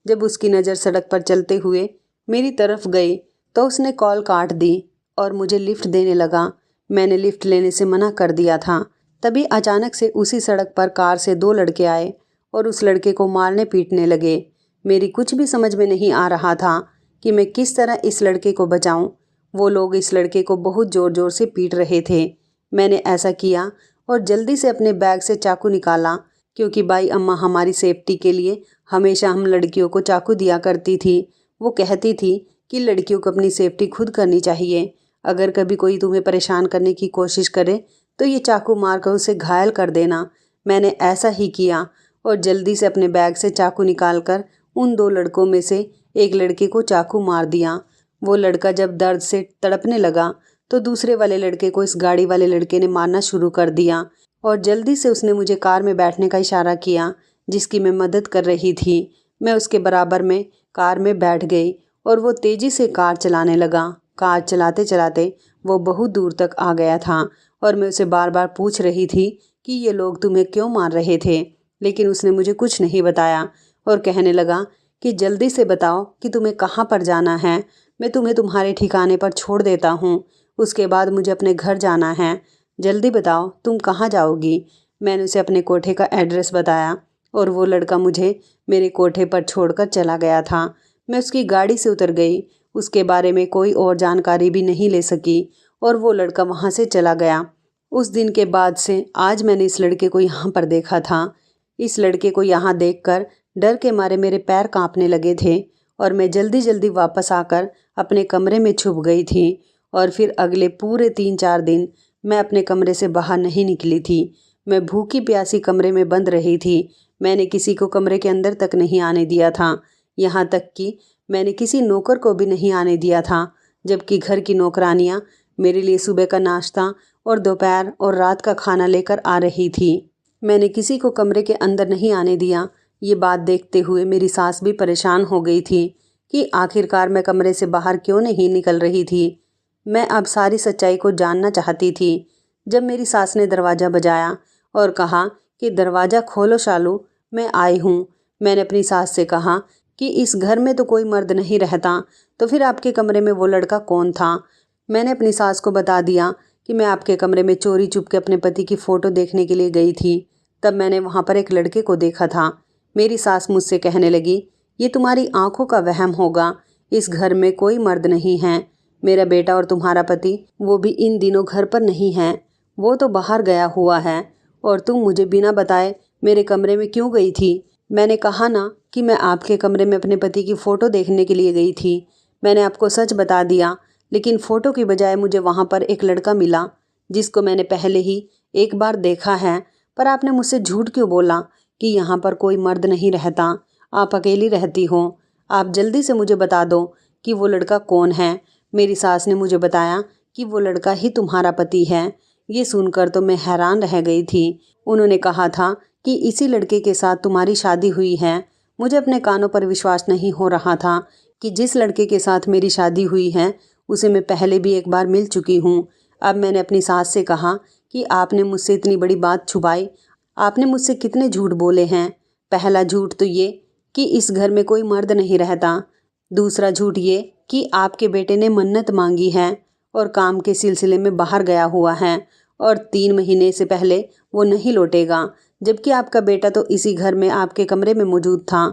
जब उसकी नज़र सड़क पर चलते हुए मेरी तरफ गई तो उसने कॉल काट दी और मुझे लिफ्ट देने लगा। मैंने लिफ्ट लेने से मना कर दिया था। तभी अचानक से उसी सड़क पर कार से 2 लड़के आए और उस लड़के को मारने पीटने लगे। मेरी कुछ भी समझ में नहीं आ रहा था कि मैं किस तरह इस लड़के को बचाऊं। वो लोग इस लड़के को बहुत ज़ोर ज़ोर से पीट रहे थे। मैंने ऐसा किया और जल्दी से अपने बैग से चाकू निकाला, क्योंकि बाई अम्मा हमारी सेफ्टी के लिए हमेशा हम लड़कियों को चाकू दिया करती थी। वो कहती थी कि लड़कियों को अपनी सेफ्टी खुद करनी चाहिए। अगर कभी कोई तुम्हें परेशान करने की कोशिश करे तो ये चाकू मारकर उसे घायल कर देना। मैंने ऐसा ही किया और जल्दी से अपने बैग से चाकू निकालकर उन 2 लड़कों में से एक लड़के को चाकू मार दिया। वो लड़का जब दर्द से तड़पने लगा तो दूसरे वाले लड़के को इस गाड़ी वाले लड़के ने मारना शुरू कर दिया और जल्दी से उसने मुझे कार में बैठने का इशारा किया जिसकी मैं मदद कर रही थी। मैं उसके बराबर में कार में बैठ गई और वो तेज़ी से कार चलाने लगा। कार चलाते चलाते वो बहुत दूर तक आ गया था और मैं उसे बार बार पूछ रही थी कि ये लोग तुम्हें क्यों मार रहे थे, लेकिन उसने मुझे कुछ नहीं बताया और कहने लगा कि जल्दी से बताओ कि तुम्हें कहाँ पर जाना है, मैं तुम्हें तुम्हारे ठिकाने पर छोड़ देता हूँ। उसके बाद मुझे अपने घर जाना है, जल्दी बताओ तुम कहाँ जाओगी। मैंने उसे अपने कोठे का एड्रेस बताया और वो लड़का मुझे मेरे कोठे पर छोड़कर चला गया था। मैं उसकी गाड़ी से उतर गई। उसके बारे में कोई और जानकारी भी नहीं ले सकी और वो लड़का वहाँ से चला गया। उस दिन के बाद से आज मैंने इस लड़के को यहाँ पर देखा था। इस लड़के को यहाँ देखकर डर के मारे मेरे पैर कांपने लगे थे और मैं जल्दी जल्दी वापस आकर अपने कमरे में छुप गई थी और फिर अगले पूरे 3-4 दिन मैं अपने कमरे से बाहर नहीं निकली थी। मैं भूखी प्यासी कमरे में बंद रही थी। मैंने किसी को कमरे के अंदर तक नहीं आने दिया था, यहाँ तक कि मैंने किसी नौकर को भी नहीं आने दिया था, जबकि घर की नौकरानियाँ मेरे लिए सुबह का नाश्ता और दोपहर और रात का खाना लेकर आ रही थी। मैंने किसी को कमरे के अंदर नहीं आने दिया। ये बात देखते हुए मेरी सास भी परेशान हो गई थी कि आखिरकार मैं कमरे से बाहर क्यों नहीं निकल रही थी। मैं अब सारी सच्चाई को जानना चाहती थी। जब मेरी सास ने दरवाज़ा बजाया और कहा कि दरवाज़ा खोलो शालू, मैं आई हूँ। मैंने अपनी सास से कहा कि इस घर में तो कोई मर्द नहीं रहता, तो फिर आपके कमरे में वो लड़का कौन था। मैंने अपनी सास को बता दिया कि मैं आपके कमरे में चोरी चुपके अपने पति की फ़ोटो देखने के लिए गई थी। तब मैंने वहाँ पर एक लड़के को देखा था। मेरी सास मुझसे कहने लगी, ये तुम्हारी आंखों का वहम होगा, इस घर में कोई मर्द नहीं है। मेरा बेटा और तुम्हारा पति वो भी इन दिनों घर पर नहीं है, वो तो बाहर गया हुआ है। और तुम मुझे बिना बताए मेरे कमरे में क्यों गई थी। मैंने कहा ना कि मैं आपके कमरे में अपने पति की फ़ोटो देखने के लिए गई थी। मैंने आपको सच बता दिया, लेकिन फ़ोटो की बजाय मुझे वहाँ पर एक लड़का मिला जिसको मैंने पहले ही एक बार देखा है। पर आपने मुझसे झूठ क्यों बोला कि यहाँ पर कोई मर्द नहीं रहता, आप अकेली रहती हो। आप जल्दी से मुझे बता दो कि वो लड़का कौन है। मेरी सास ने मुझे बताया कि वो लड़का ही तुम्हारा पति है। ये सुनकर तो मैं हैरान रह गई थी। उन्होंने कहा था कि इसी लड़के के साथ तुम्हारी शादी हुई है। मुझे अपने कानों पर विश्वास नहीं हो रहा था कि जिस लड़के के साथ मेरी शादी हुई है उसे मैं पहले भी एक बार मिल चुकी हूँ। अब मैंने अपनी सास से कहा कि आपने मुझसे इतनी बड़ी बात छुपाई, आपने मुझसे कितने झूठ बोले हैं। पहला झूठ तो ये कि इस घर में कोई मर्द नहीं रहता। दूसरा झूठ ये कि आपके बेटे ने मन्नत मांगी है और काम के सिलसिले में बाहर गया हुआ है और 3 महीने से पहले वो नहीं लौटेगा, जबकि आपका बेटा तो इसी घर में आपके कमरे में मौजूद था।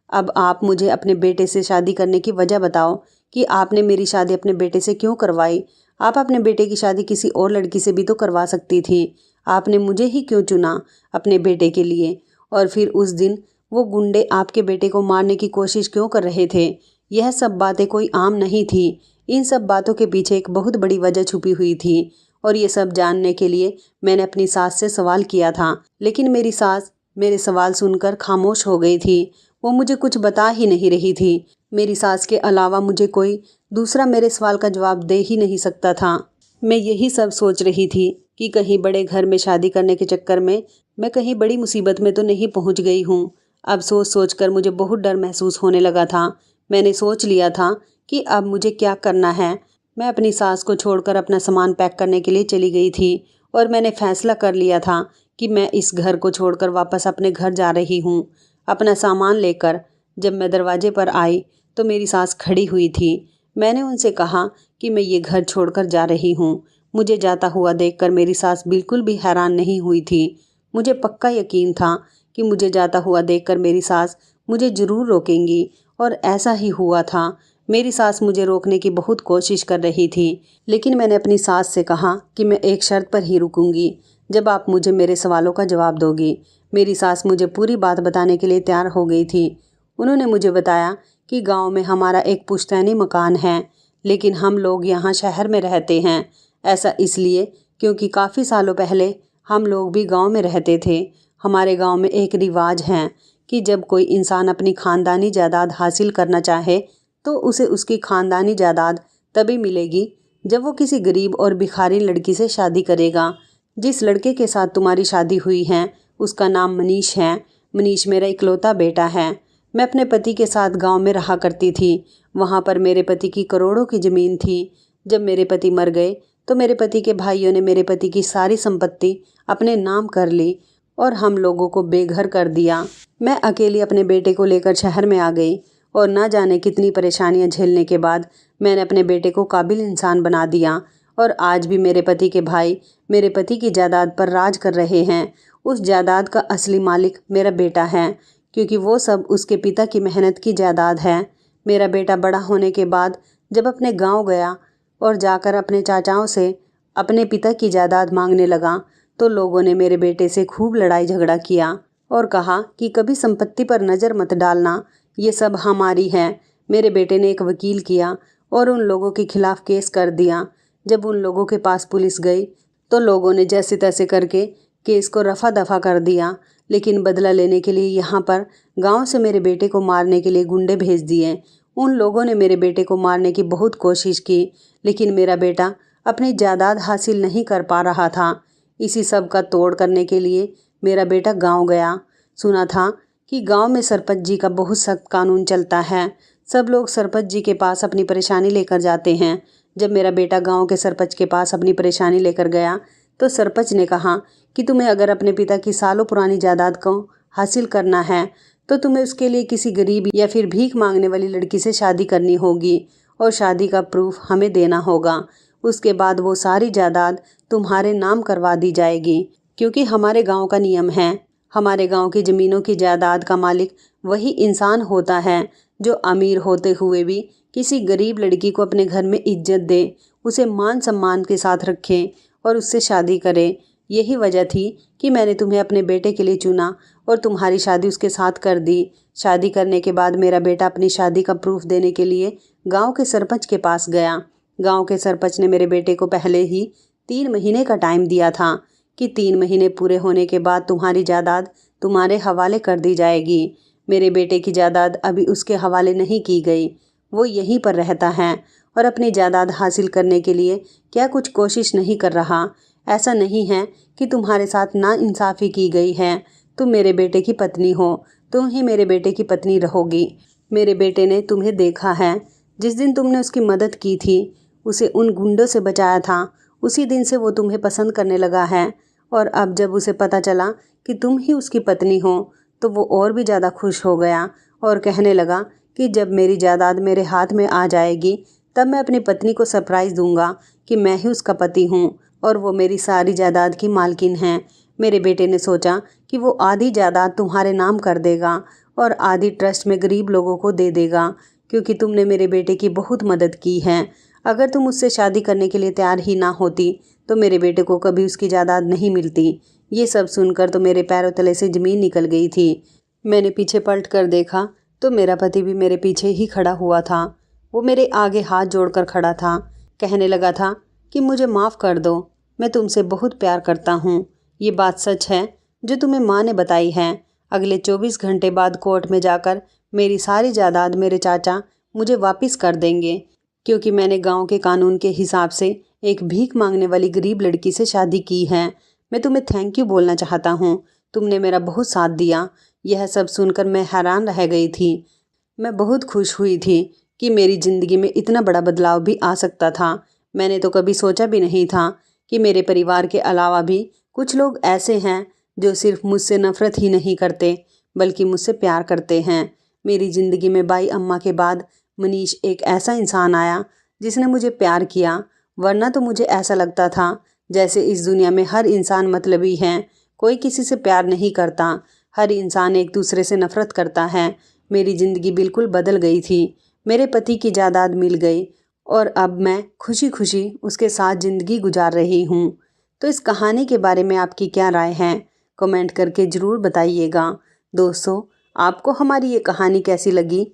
अब आप मुझे अपने बेटे से शादी करने की वजह बताओ कि आपने मेरी शादी अपने बेटे से क्यों करवाई। आप अपने बेटे की शादी किसी और लड़की से भी तो करवा सकती थी। आपने मुझे ही क्यों चुना अपने बेटे के लिए? और फिर उस दिन वो गुंडे आपके बेटे को मारने की कोशिश क्यों कर रहे थे? यह सब बातें कोई आम नहीं थी। इन सब बातों के पीछे एक बहुत बड़ी वजह छुपी हुई थी और ये सब जानने के लिए मैंने अपनी सास से सवाल किया था, लेकिन मेरी सास मेरे सवाल सुनकर खामोश हो गई थी। वो मुझे कुछ बता ही नहीं रही थी। मेरी सास के अलावा मुझे कोई दूसरा मेरे सवाल का जवाब दे ही नहीं सकता था। मैं यही सब सोच रही थी कि कहीं बड़े घर में शादी करने के चक्कर में मैं कहीं बड़ी मुसीबत में तो नहीं पहुंच गई हूँ। अब सोच सोच कर मुझे बहुत डर महसूस होने लगा था। मैंने सोच लिया था कि अब मुझे क्या करना है। मैं अपनी सास को छोड़कर अपना सामान पैक करने के लिए चली गई थी और मैंने फैसला कर लिया था कि मैं इस घर को छोड़कर वापस अपने घर जा रही हूँ। अपना सामान लेकर जब मैं दरवाजे पर आई तो मेरी सास खड़ी हुई थी। मैंने उनसे कहा कि मैं ये घर छोड़कर जा रही हूँ। मुझे जाता हुआ देखकर मेरी सास बिल्कुल भी हैरान नहीं हुई थी। मुझे पक्का यकीन था कि मुझे जाता हुआ देखकर मेरी सास मुझे ज़रूर रोकेंगी और ऐसा ही हुआ था। मेरी सास मुझे रोकने की बहुत कोशिश कर रही थी, लेकिन मैंने अपनी सास से कहा कि मैं एक शर्त पर ही रुकूंगी, जब आप मुझे मेरे सवालों का जवाब दोगी। मेरी सास मुझे पूरी बात बताने के लिए तैयार हो गई थी। उन्होंने मुझे बताया कि गांव में हमारा एक पुश्तैनी मकान है, लेकिन हम लोग यहाँ शहर में रहते हैं। ऐसा इसलिए क्योंकि काफ़ी सालों पहले हम लोग भी गांव में रहते थे। हमारे गांव में एक रिवाज है कि जब कोई इंसान अपनी ख़ानदानी जायदाद हासिल करना चाहे तो उसे उसकी ख़ानदानी जायदाद तभी मिलेगी जब वो किसी गरीब और भिखारी लड़की से शादी करेगा। जिस लड़के के साथ तुम्हारी शादी हुई है उसका नाम मनीष है। मनीष मेरा इकलौता बेटा है। मैं अपने पति के साथ गांव में रहा करती थी। वहां पर मेरे पति की करोड़ों की ज़मीन थी। जब मेरे पति मर गए तो मेरे पति के भाइयों ने मेरे पति की सारी संपत्ति अपने नाम कर ली और हम लोगों को बेघर कर दिया। मैं अकेली अपने बेटे को लेकर शहर में आ गई और ना जाने कितनी परेशानियां झेलने के बाद मैंने अपने बेटे को काबिल इंसान बना दिया और आज भी मेरे पति के भाई मेरे पति की जायदाद पर राज कर रहे हैं। उस जायदाद का असली मालिक मेरा बेटा है, क्योंकि वो सब उसके पिता की मेहनत की जायदाद है। मेरा बेटा बड़ा होने के बाद जब अपने गांव गया और जाकर अपने चाचाओं से अपने पिता की जायदाद मांगने लगा तो लोगों ने मेरे बेटे से खूब लड़ाई झगड़ा किया और कहा कि कभी संपत्ति पर नज़र मत डालना, ये सब हमारी है। मेरे बेटे ने एक वकील किया और उन लोगों के खिलाफ केस कर दिया। जब उन लोगों के पास पुलिस गई तो लोगों ने जैसे तैसे करके केस को रफा दफा कर दिया, लेकिन बदला लेने के लिए यहाँ पर गांव से मेरे बेटे को मारने के लिए गुंडे भेज दिए। उन लोगों ने मेरे बेटे को मारने की बहुत कोशिश की, लेकिन मेरा बेटा अपनी जायदाद हासिल नहीं कर पा रहा था। इसी सब का तोड़ करने के लिए मेरा बेटा गांव गया। सुना था कि गांव में सरपंच जी का बहुत सख्त कानून चलता है। सब लोग सरपंच जी के पास अपनी परेशानी लेकर जाते हैं। जब मेरा बेटा गांव के सरपंच के पास अपनी परेशानी लेकर गया तो सरपंच ने कहा कि तुम्हें अगर अपने पिता की सालों पुरानी जायदाद को हासिल करना है तो तुम्हें उसके लिए किसी गरीब या फिर भीख मांगने वाली लड़की से शादी करनी होगी और शादी का प्रूफ हमें देना होगा। उसके बाद वो सारी जायदाद तुम्हारे नाम करवा दी जाएगी, क्योंकि हमारे गांव का नियम है, हमारे गांव की ज़मीनों की जायदाद का मालिक वही इंसान होता है जो अमीर होते हुए भी किसी गरीब लड़की को अपने घर में इज्जत दे, उसे मान सम्मान के साथ रखे और उससे शादी करे। यही वजह थी कि मैंने तुम्हें अपने बेटे के लिए चुना और तुम्हारी शादी उसके साथ कर दी। शादी करने के बाद मेरा बेटा अपनी शादी का प्रूफ देने के लिए गांव के सरपंच के पास गया। गांव के सरपंच ने मेरे बेटे को पहले ही 3 महीने का टाइम दिया था कि 3 महीने पूरे होने के बाद तुम्हारी जायदाद तुम्हारे हवाले कर दी जाएगी। मेरे बेटे की जायदाद अभी उसके हवाले नहीं की गई। वो यहीं पर रहता है और अपनी जायदाद हासिल करने के लिए क्या कुछ कोशिश नहीं कर रहा। ऐसा नहीं है कि तुम्हारे साथ नाइंसाफ़ी की गई है। तुम मेरे बेटे की पत्नी हो, तुम ही मेरे बेटे की पत्नी रहोगी। मेरे बेटे ने तुम्हें देखा है। जिस दिन तुमने उसकी मदद की थी, उसे उन गुंडों से बचाया था, उसी दिन से वो तुम्हें पसंद करने लगा है। और अब जब उसे पता चला कि तुम ही उसकी पत्नी हो, तो वो और भी ज़्यादा खुश हो गया और कहने लगा कि जब मेरी जायदाद मेरे हाथ में आ जाएगी, तब मैं अपनी पत्नी को सरप्राइज़ दूंगा कि मैं ही उसका पति हूँ और वो मेरी सारी जायदाद की मालकिन है। मेरे बेटे ने सोचा कि वो आधी जायदाद तुम्हारे नाम कर देगा और आधी ट्रस्ट में गरीब लोगों को दे देगा, क्योंकि तुमने मेरे बेटे की बहुत मदद की है। अगर तुम उससे शादी करने के लिए तैयार ही ना होती, तो मेरे बेटे को कभी उसकी जायदाद नहीं मिलती। ये सब सुनकर तो मेरे पैरों तले से ज़मीन निकल गई थी। मैंने पीछे पलट कर देखा तो मेरा पति भी मेरे पीछे ही खड़ा हुआ था। वो मेरे आगे हाथ जोड़कर खड़ा था, कहने लगा था कि मुझे माफ़ कर दो, मैं तुमसे बहुत प्यार करता हूँ। ये बात सच है जो तुम्हें माँ ने बताई है। अगले 24 घंटे बाद कोर्ट में जाकर मेरी सारी जायदाद मेरे चाचा मुझे वापस कर देंगे, क्योंकि मैंने गांव के कानून के हिसाब से एक भीख मांगने वाली गरीब लड़की से शादी की है। मैं तुम्हें थैंक यू बोलना चाहता हूँ, तुमने मेरा बहुत साथ दिया। यह सब सुनकर मैं हैरान रह गई थी। मैं बहुत खुश हुई थी कि मेरी ज़िंदगी में इतना बड़ा बदलाव भी आ सकता था। मैंने तो कभी सोचा भी नहीं था कि मेरे परिवार के अलावा भी कुछ लोग ऐसे हैं जो सिर्फ मुझसे नफ़रत ही नहीं करते, बल्कि मुझसे प्यार करते हैं। मेरी ज़िंदगी में बाई अम्मा के बाद मनीष एक ऐसा इंसान आया जिसने मुझे प्यार किया, वरना तो मुझे ऐसा लगता था जैसे इस दुनिया में हर इंसान मतलबी है, कोई किसी से प्यार नहीं करता, हर इंसान एक दूसरे से नफ़रत करता है। मेरी ज़िंदगी बिल्कुल बदल गई थी। मेरे पति की जायदाद मिल गई और अब मैं खुशी खुशी उसके साथ ज़िंदगी गुजार रही हूँ। तो इस कहानी के बारे में आपकी क्या राय है, कमेंट करके ज़रूर बताइएगा। दोस्तों, आपको हमारी ये कहानी कैसी लगी,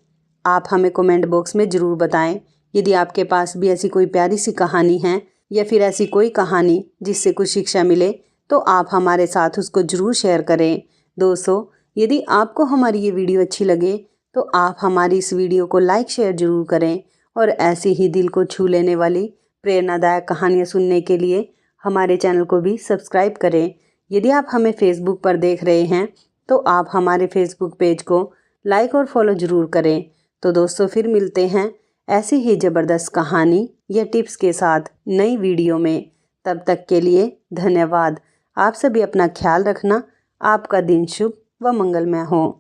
आप हमें कमेंट बॉक्स में ज़रूर बताएं। यदि आपके पास भी ऐसी कोई प्यारी सी कहानी है या फिर ऐसी कोई कहानी जिससे कुछ शिक्षा मिले, तो आप हमारे साथ उसको ज़रूर शेयर करें। दोस्तों, यदि आपको हमारी ये वीडियो अच्छी लगे तो आप हमारी इस वीडियो को लाइक शेयर ज़रूर करें और ऐसी ही दिल को छू लेने वाली प्रेरणादायक कहानियाँ सुनने के लिए हमारे चैनल को भी सब्सक्राइब करें। यदि आप हमें फेसबुक पर देख रहे हैं तो आप हमारे फेसबुक पेज को लाइक और फॉलो ज़रूर करें। तो दोस्तों, फिर मिलते हैं ऐसी ही ज़बरदस्त कहानी या टिप्स के साथ नई वीडियो में। तब तक के लिए धन्यवाद। आप सभी अपना ख्याल रखना। आपका दिन शुभ व मंगलमय हो।